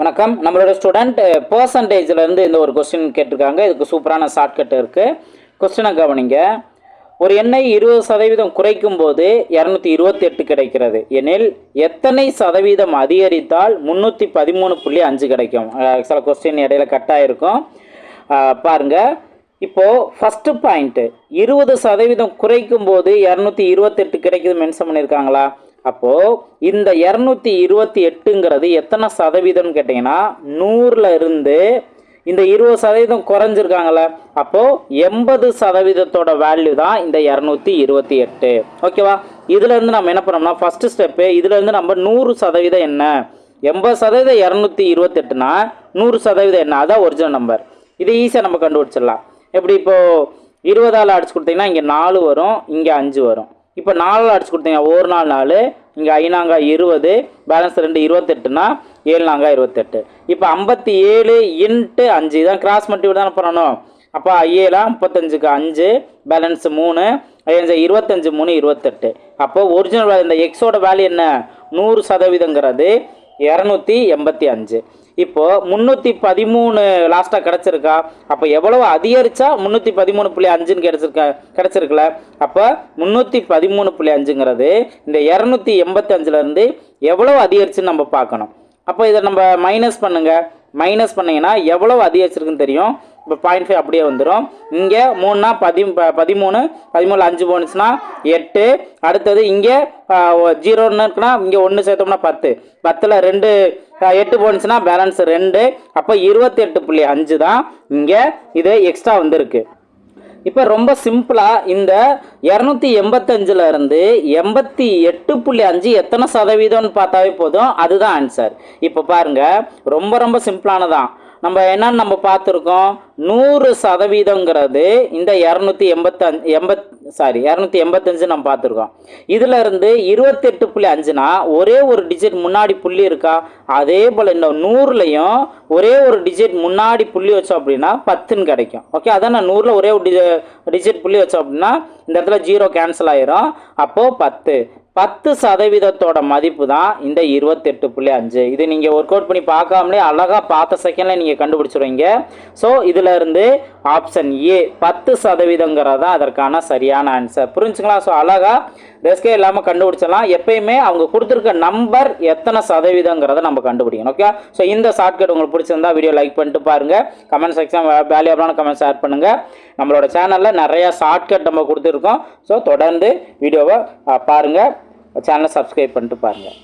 வணக்கம். நம்மளோட ஸ்டூடெண்ட் பெர்சன்டேஜ்லேருந்து இந்த ஒரு கொஸ்டின் கேட்டிருக்காங்க. இதுக்கு சூப்பரான ஷார்ட்கட் இருக்குது. கொஸ்டினை கவனிங்க. ஒரு எண்ணை 20% குறைக்கும் போது 228 கிடைக்கிறது எனில் எத்தனை சதவீதம் அதிகரித்தால் 313.5 கிடைக்கும்? சில கொஸ்டின் இடையில கட்டாயிருக்கும் பாருங்கள். இப்போது ஃபஸ்ட்டு பாயிண்ட்டு 20% குறைக்கும் போது 228 கிடைக்குது மென்ஷன் பண்ணியிருக்காங்களா? அப்போது இந்த 228ங்கிறது எத்தனை சதவீதம்னு கேட்டிங்கன்னா 100ல் இருந்து இந்த 20% குறைஞ்சிருக்காங்கள, அப்போது 80% வேல்யூ தான் இந்த 228. ஓகேவா? இதுலேருந்து நம்ம என்ன பண்ணோம்னா ஃபஸ்ட்டு ஸ்டெப்பு, இதுலேருந்து நம்ம 100% என்ன, 80% 228னா 100% என்ன, அதான் ஒரிஜினல் நம்பர். இது ஈஸியாக நம்ம கண்டுபிடிச்சிடலாம். எப்படி? இப்போது 20ஆல் அடிச்சு கொடுத்தீங்கன்னா இங்கே 4 வரும், இங்கே 5 வரும். இப்போ 4 அடிச்சு கொடுத்தீங்கன்னா 1 நாள் 4, இங்கே 5 20, பேலன்ஸ் 2 28னா 7 28. இப்போ 57 × 5 தான் கிராஸ் மல்டிபிள் தானே பண்ணணும். அப்போ 7 35க்கு 5, பேலன்ஸ் 3, 25 3 28. அப்போ ஒரிஜினல் வேல்யூ இந்த எக்ஸோட வேல்யூ என்ன? 100%ங்கிறது 285. இப்போது 313 லாஸ்ட்டாக கிடச்சிருக்கா? அப்போ எவ்வளவு அதிகரித்தா 313.5ன்னு கிடச்சிருக்குல்ல. அப்போ 313.5ங்கிறது இந்த 285லேருந்து எவ்வளவு அதிகரிச்சுன்னு நம்ம பார்க்கணும். அப்போ இதை நம்ம மைனஸ் பண்ணுங்கள். மைனஸ் பண்ணிங்கன்னா எவ்வளவு அதிகரிச்சிருக்குன்னு தெரியும். இப்போ 0.5 அப்படியே வந்துடும். இங்கே 3னா 13, 13 5 போனுச்சுன்னா 8. அடுத்தது இங்கே 0ன்னு இருக்குன்னா இங்கே 1 சேர்த்தோம்னா 10, 10ல் 2 8 போனுச்சுன்னா பேலன்ஸ் 2. அப்போ 28.5 தான் இங்கே இது எக்ஸ்ட்ரா வந்திருக்கு. இப்போ ரொம்ப சிம்பிளாக இந்த 285லேருந்து 88.5 எத்தனை சதவீதம்னு பார்த்தாவே போதும், அதுதான் ஆன்சர். இப்போ பாருங்கள், ரொம்ப சிம்பிளானதான். நம்ம என்னன்னு நம்ம பார்த்துருக்கோம், 100%ங்கிறது இந்த 285 நம்ம பார்த்துருக்கோம். இதில் இருந்து 28.5னா ஒரே ஒரு டிஜிட் முன்னாடி புள்ளி இருக்கா? அதே போல் இந்த 100லையும் ஒரே ஒரு டிஜிட் முன்னாடி புள்ளி வச்சோம் அப்படின்னா 10ன்னு கிடைக்கும். ஓகே, அதான் நான் 100ல் ஒரே ஒரு டிஜிட் புள்ளி வச்சோம் அப்படின்னா இந்த இடத்துல 0 கேன்சல் ஆயிரும். அப்போது 10% மதிப்பு தான் இந்த 28.5. இது நீங்கள் ஒர்க் அவுட் பண்ணி பார்க்காமலே அழகாக பார்த்த செகண்டில் நீங்கள் கண்டுபிடிச்சிடுவீங்க. ஸோ இதில் இருந்து ஆப்ஷன் ஏ 10%ங்கிறது தான் அதற்கான சரியான ஆன்சர். புரிஞ்சுங்களா? ஸோ அழகாக ரெஸ்கே இல்லாமல் கண்டுபிடிச்சிடலாம். எப்பயுமே அவங்க கொடுத்துருக்க நம்பர் எத்தனை சதவீதங்கிறத நம்ம கண்டுபிடிக்கணும். ஓகே, ஸோ இந்த ஷார்ட்கட் உங்களுக்கு பிடிச்சிருந்தா வீடியோ லைக் பண்ணிட்டு பாருங்கள். கமெண்ட் செக்ஷன் வேல்யூபிளான கமெண்ட் ஷேர் பண்ணுங்கள். நம்மளோட சேனலில் நிறையா ஷார்ட்கட் நம்ம கொடுத்துருக்கோம். ஸோ தொடர்ந்து வீடியோவை பாருங்கள், சேனலை சப்ஸ்கிரைப் பண்ணிட்டு பாருங்கள்.